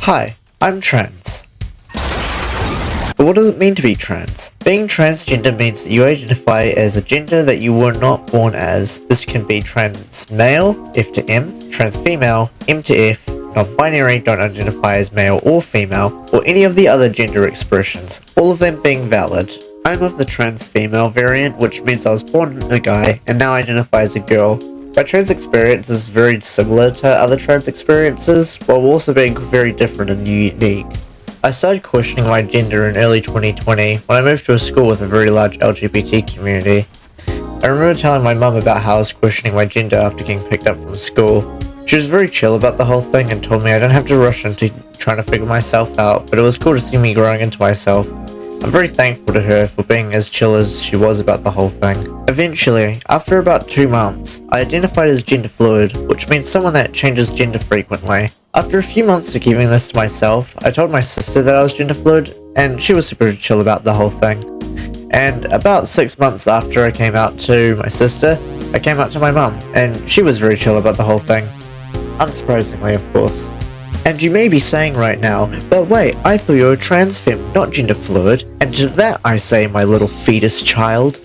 Hi, I'm trans. But what does it mean to be trans? Being transgender means that you identify as a gender that you were not born as. This can be trans male, F to M, trans female, M to F, non-binary, don't identify as male or female, or any of the other gender expressions, all of them being valid. I'm of the trans female variant, which means I was born a guy and now identify as a girl. My trans experience is very similar to other trans experiences, while also being very different and unique. I started questioning my gender in early 2020 when I moved to a school with a very large LGBT community. I remember telling my mum about how I was questioning my gender after getting picked up from school. She was very chill about the whole thing and told me I don't have to rush into trying to figure myself out, but it was cool to see me growing into myself. I'm very thankful to her for being as chill as she was about the whole thing. Eventually, after about 2 months, I identified as gender fluid, which means someone that changes gender frequently. After a few months of keeping this to myself, I told my sister that I was gender fluid, and she was super chill about the whole thing. And about 6 months after I came out to my sister, I came out to my mum, and she was very chill about the whole thing. Unsurprisingly, of course. And you may be saying right now, but wait, I thought you were trans femme, not gender fluid. And to that I say, my little fetus child,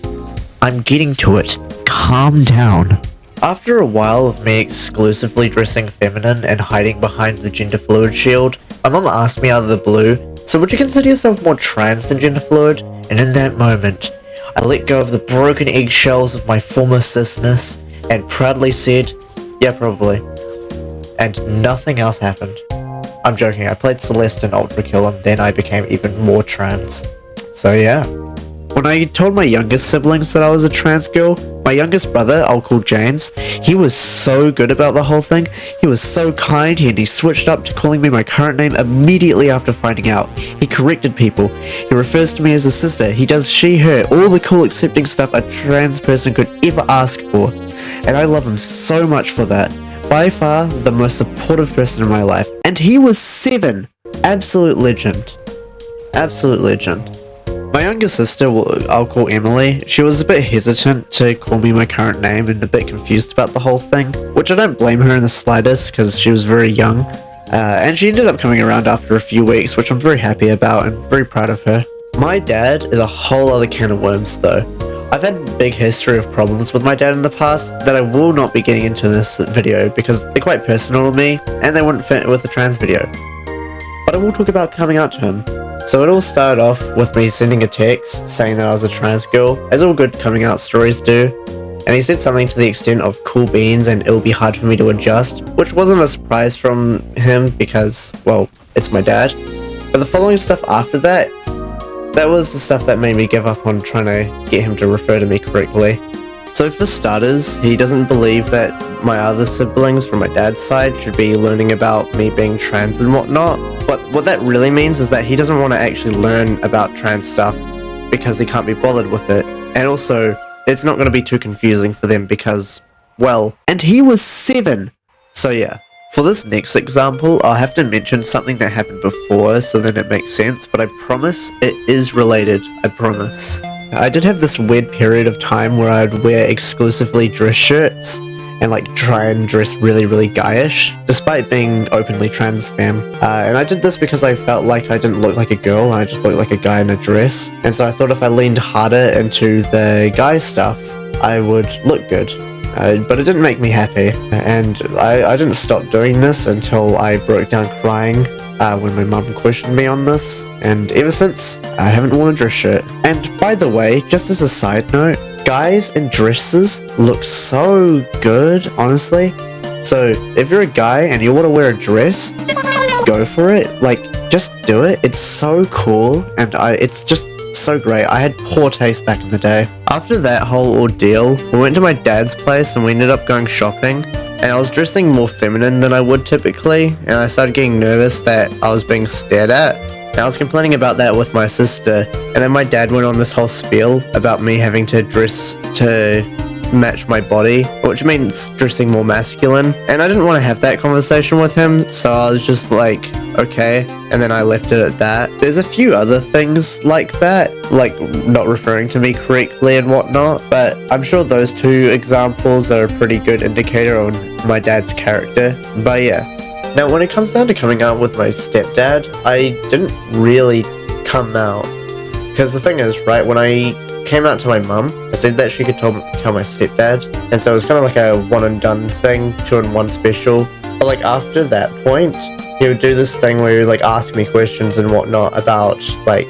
I'm getting to it. Calm down. After a while of me exclusively dressing feminine and hiding behind the gender fluid shield, my mum asked me out of the blue, so would you consider yourself more trans than gender fluid? And in that moment, I let go of the broken eggshells of my former cisness and proudly said, yeah, probably. And nothing else happened. I'm joking, I played Celeste in Ultra Kill and then I became even more trans. So yeah. When I told my youngest siblings that I was a trans girl, my youngest brother, I'll call James, he was so good about the whole thing. He was so kind and he switched up to calling me my current name immediately after finding out. He corrected people. He refers to me as a sister. He does she, her, all the cool accepting stuff a trans person could ever ask for. And I love him so much for that. By far, the most supportive person in my life. And he was 7! Absolute legend. Absolute legend. My younger sister, I'll call Emily, she was a bit hesitant to call me my current name and a bit confused about the whole thing, which I don't blame her in the slightest because she was very young. And she ended up coming around after a few weeks, which I'm very happy about and very proud of her. My dad is a whole other can of worms though. I've had a big history of problems with my dad in the past that I will not be getting into in this video because they're quite personal to me and they wouldn't fit with a trans video. But I will talk about coming out to him. So it all started off with me sending a text saying that I was a trans girl, as all good coming out stories do, and he said something to the extent of cool beans and it'll be hard for me to adjust, which wasn't a surprise from him because, well, it's my dad. But the following stuff after that was the stuff that made me give up on trying to get him to refer to me correctly. So for starters, he doesn't believe that my other siblings from my dad's side should be learning about me being trans and whatnot. But what that really means is that he doesn't want to actually learn about trans stuff because he can't be bothered with it. And also, it's not going to be too confusing for them because, well, and he was 7! So yeah. For this next example, I'll have to mention something that happened before so then it makes sense, but I promise it is related, I promise. I did have this weird period of time where I'd wear exclusively dress shirts and like try and dress really guyish, despite being openly trans femme. And I did this because I felt like I didn't look like a girl, I just looked like a guy in a dress. And so I thought if I leaned harder into the guy stuff, I would look good. But it didn't make me happy, and I didn't stop doing this until I broke down crying when my mum questioned me on this, and ever since, I haven't worn a dress shirt. And by the way, just as a side note, guys in dresses look so good, honestly. So if you're a guy and you want to wear a dress, go for it. Like, just do it. It's so cool, and it's just so great. I had poor taste back in the day. After that whole ordeal, we went to my dad's place and we ended up going shopping, and I was dressing more feminine than I would typically, and I started getting nervous that I was being stared at, and I was complaining about that with my sister, and then my dad went on this whole spiel about me having to dress to match my body, which means dressing more masculine, and I didn't want to have that conversation with him, so I was just like, okay, and then I left it at that. There's a few other things like that, like not referring to me correctly and whatnot, but I'm sure those two examples are a pretty good indicator on my dad's character. But yeah, Now, when it comes down to coming out with my stepdad, I didn't really come out. Because the thing is, right, when I came out to my mum, I said that she could tell my stepdad, and so it was kind of like a one-and-done thing, 2-in-1 special. But like after that point, he would do this thing where he would like ask me questions and whatnot about like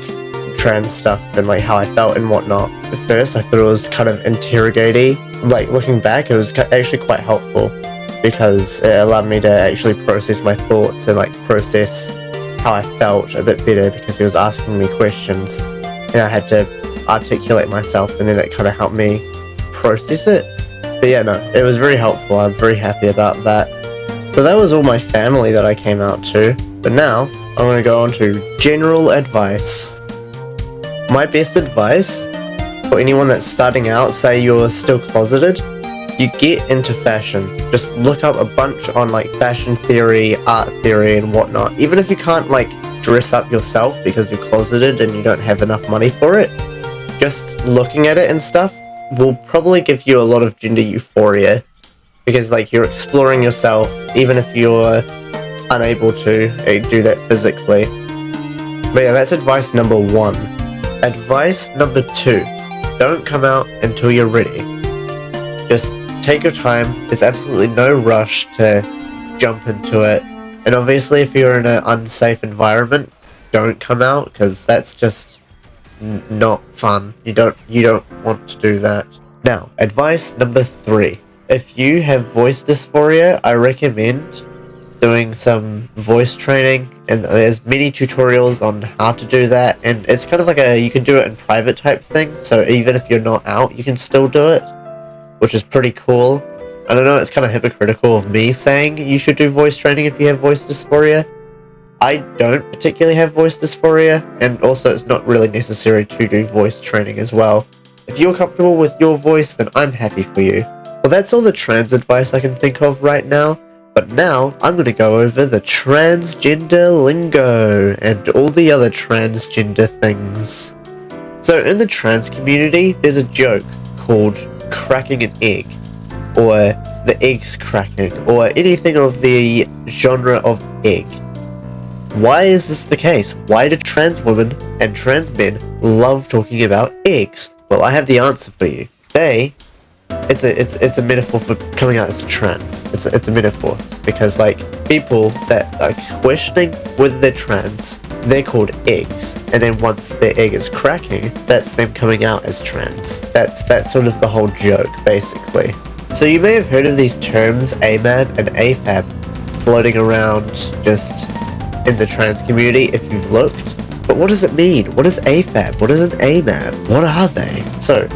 trans stuff and like how I felt and whatnot. At first, I thought it was kind of interrogating. Like looking back, it was actually quite helpful because it allowed me to actually process my thoughts and like process how I felt a bit better because he was asking me questions and I had to articulate myself, and then it kind of helped me process it. But yeah, no, it was very helpful. I'm very happy about that. So that was all my family that I came out to. But now I'm going to go on to general advice. My best advice for anyone that's starting out, say you're still closeted, you get into fashion. Just look up a bunch on like fashion theory, art theory and whatnot. Even if you can't like dress up yourself because you're closeted and you don't have enough money for it, just looking at it and stuff will probably give you a lot of gender euphoria because like you're exploring yourself even if you're unable to do that physically. But yeah, that's advice number 1. Advice number 2, don't come out until you're ready. Just take your time. There's absolutely no rush to jump into it. And obviously if you're in an unsafe environment, don't come out because that's just not fun. You don't want to do that. Now, advice number 3. If you have voice dysphoria, I recommend doing some voice training, and there's many tutorials on how to do that, and it's kind of like you can do it in private type thing, so even if you're not out, you can still do it, which is pretty cool. I don't know, it's kind of hypocritical of me saying you should do voice training if you have voice dysphoria. I don't particularly have voice dysphoria, and also it's not really necessary to do voice training as well. If you're comfortable with your voice, then I'm happy for you. Well, that's all the trans advice I can think of right now, but now I'm going to go over the transgender lingo and all the other transgender things. So in the trans community, there's a joke called cracking an egg, or the egg's cracking, or anything of the genre of egg. Why is this the case? Why do trans women and trans men love talking about eggs? Well, I have the answer for you. It's a metaphor for coming out as trans. It's a metaphor because like people that are questioning whether they're trans, they're called eggs, and then once their egg is cracking, that's them coming out as trans. That's sort of the whole joke, basically. So you may have heard of these terms AMAB and AFAB floating around just in the trans community if you've looked. But what does it mean? What is AFAB? What is an AMAB? What are they? So,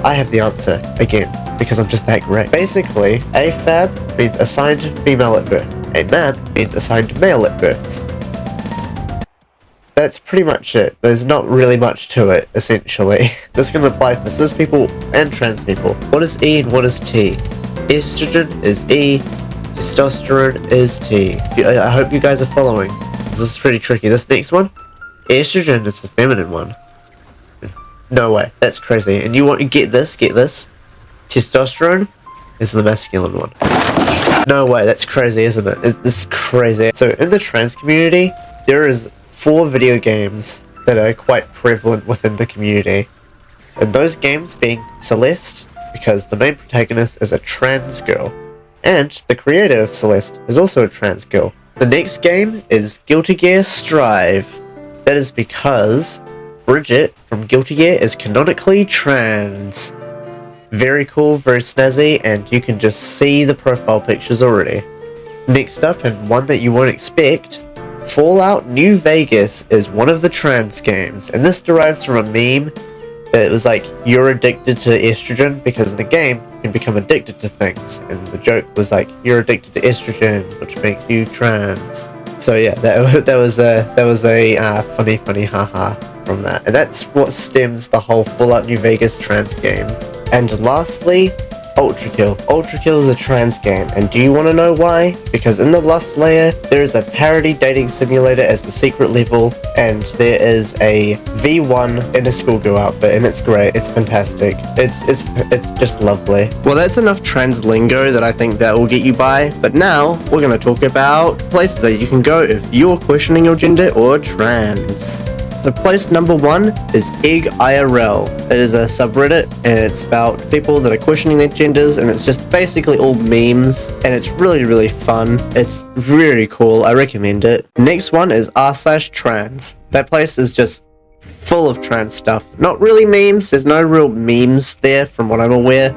I have the answer, again, because I'm just that great. Basically, AFAB means assigned female at birth. AMAB means assigned male at birth. That's pretty much it. There's not really much to it, essentially. This can apply for cis people and trans people. What is E and what is T? Estrogen is E, testosterone is T. I hope you guys are following. This is pretty tricky. This next one, estrogen is the feminine one. No way, that's crazy. And you want to get this? Testosterone is the masculine one. No way, that's crazy, isn't it? It's crazy. So in the trans community, there is 4 video games that are quite prevalent within the community. And those games being Celeste, because the main protagonist is a trans girl. And the creator of Celeste is also a trans girl. The next game is Guilty Gear Strive. That is because Bridget from Guilty Gear is canonically trans. Very cool, very snazzy, and you can just see the profile pictures already. Next up, and one that you won't expect, Fallout New Vegas is one of the trans games, and this derives from a meme that was like, you're addicted to estrogen because in the game you can become addicted to things, and the joke was like, you're addicted to estrogen, which makes you trans. So yeah, that was a funny haha from that, and that's what stems the whole Fallout New Vegas trans game. And lastly, Ultra Kill. Ultra Kill is a trans game, and do you want to know why? Because in the Lust Layer, there is a parody dating simulator as the secret level, and there is a V1 in a schoolgirl outfit, and it's great. It's fantastic. It's just lovely. Well, that's enough trans lingo that I think that will get you by, but now we're going to talk about places that you can go if you're questioning your gender or trans. So place number 1 is Egg IRL. It is a subreddit, and it's about people that are questioning their genders, and it's just basically all memes, and it's really fun. It's very cool. I recommend it. Next one is r/trans. That place is just full of trans stuff. Not really memes. There's no real memes there from what I'm aware.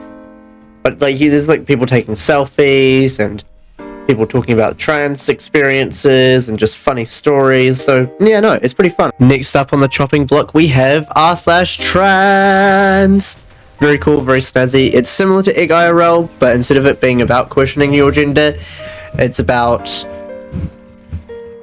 But like there's like people taking selfies and people talking about trans experiences and just funny stories. So yeah, no, it's pretty fun. Next up on the chopping block, we have r/trans. Very cool, very snazzy. It's similar to Egg IRL, but instead of it being about questioning your gender, it's about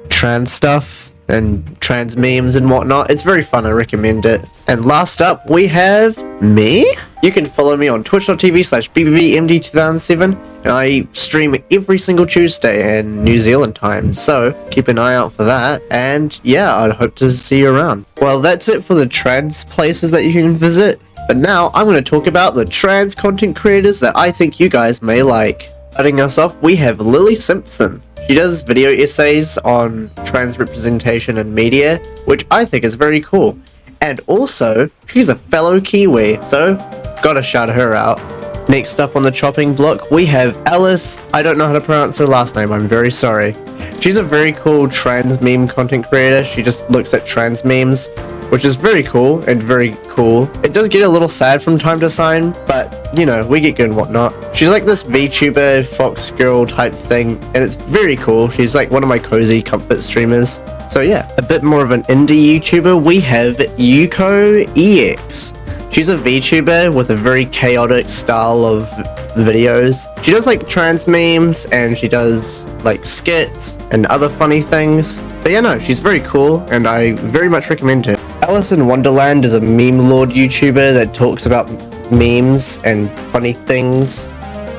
trans stuff and trans memes and whatnot. It's very fun. I recommend it. And last up, we have me. You can follow me on twitch.tv/bbbmd2007, and I stream every single Tuesday in New Zealand time, so keep an eye out for that. And yeah, I'd hope to see you around. Well, that's it for the trans places that you can visit, but now I'm going to talk about the trans content creators that I think you guys may like. Starting us off, we have Lily Simpson. She does video essays on trans representation in media, which I think is very cool. And also, she's a fellow Kiwi, so gotta shout her out. Next up on the chopping block, we have Alice. I don't know how to pronounce her last name, I'm very sorry. She's a very cool trans meme content creator. She just looks at trans memes, which is very cool and very cool. It does get a little sad from time to time, but you know, we get good and whatnot. She's like this VTuber, Fox girl type thing, and it's very cool. She's like one of my cozy comfort streamers. So yeah, a bit more of an indie YouTuber, we have Yuko EX. She's a VTuber with a very chaotic style of videos. She does like trans memes, and she does like skits and other funny things. But yeah, no, she's very cool, and I very much recommend her. Alice in Wonderland is a meme lord YouTuber that talks about memes and funny things,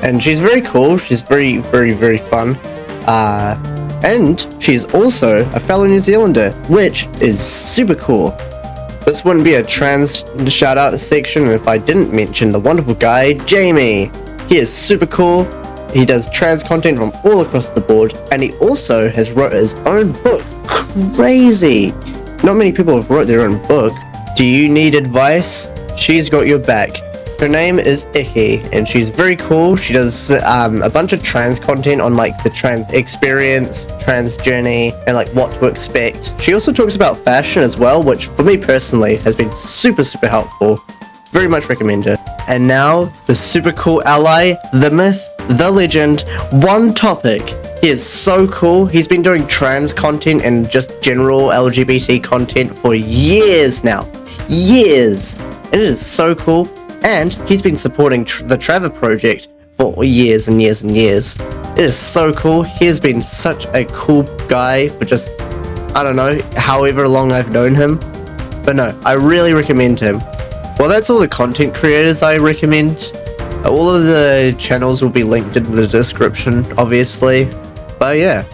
and she's very cool. She's very fun, and she's also a fellow New Zealander, which is super cool. This wouldn't be a trans shout out section if I didn't mention the wonderful guy Jamie. He is super cool. He does trans content from all across the board, and he also has wrote his own book. Crazy! Not many people have wrote their own book. Do you need advice? She's got your back. Her name is Icky, and she's very cool. She does a bunch of trans content on like the trans experience, trans journey, and like what to expect. She also talks about fashion as well, which for me personally has been super helpful. Very much recommend her. And now, the super cool ally, the myth, the legend, One Topic. He is so cool. He's been doing trans content and just general LGBT content for years now. Years! It is so cool. And he's been supporting the Trevor Project for years and years and years. It is so cool. He has been such a cool guy for just, I don't know, however long I've known him. But no, I really recommend him. Well, that's all the content creators I recommend. All of the channels will be linked in the description, obviously. But yeah.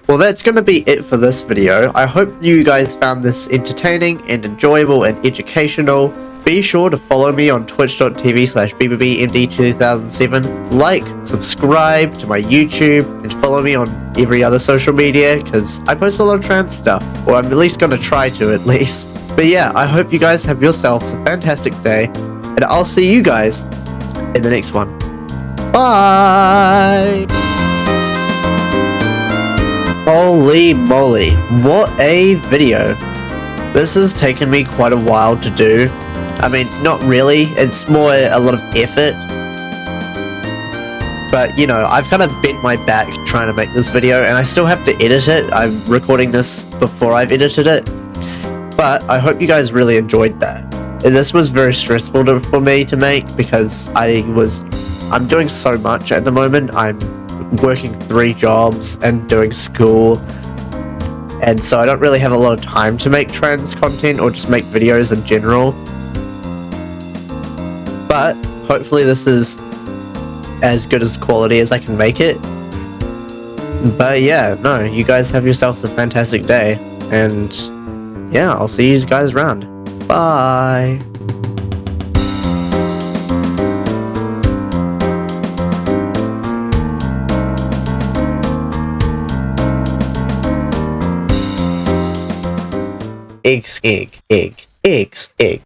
Well, that's going to be it for this video. I hope you guys found this entertaining and enjoyable and educational. Be sure to follow me on twitch.tv/bbbmd2007. Like, subscribe to my YouTube, and follow me on every other social media, because I post a lot of trans stuff. Or I'm at least going to try to, at least. But yeah, I hope you guys have yourselves a fantastic day, and I'll see you guys in the next one. Bye! Holy moly, what a video. This has taken me quite a while to do. I mean, not really, it's more a lot of effort. But, you know, I've kind of bent my back trying to make this video, and I still have to edit it. I'm recording this before I've edited it. But I hope you guys really enjoyed that. This was very stressful for me to make, because I'm doing so much at the moment. I'm working 3 jobs and doing school, and so I don't really have a lot of time to make trans content or just make videos in general. But hopefully this is as good as quality as I can make it. But yeah, no, you guys have yourselves a fantastic day, and yeah, I'll see you guys around. Bye. Eggs, egg, egg, eggs, egg.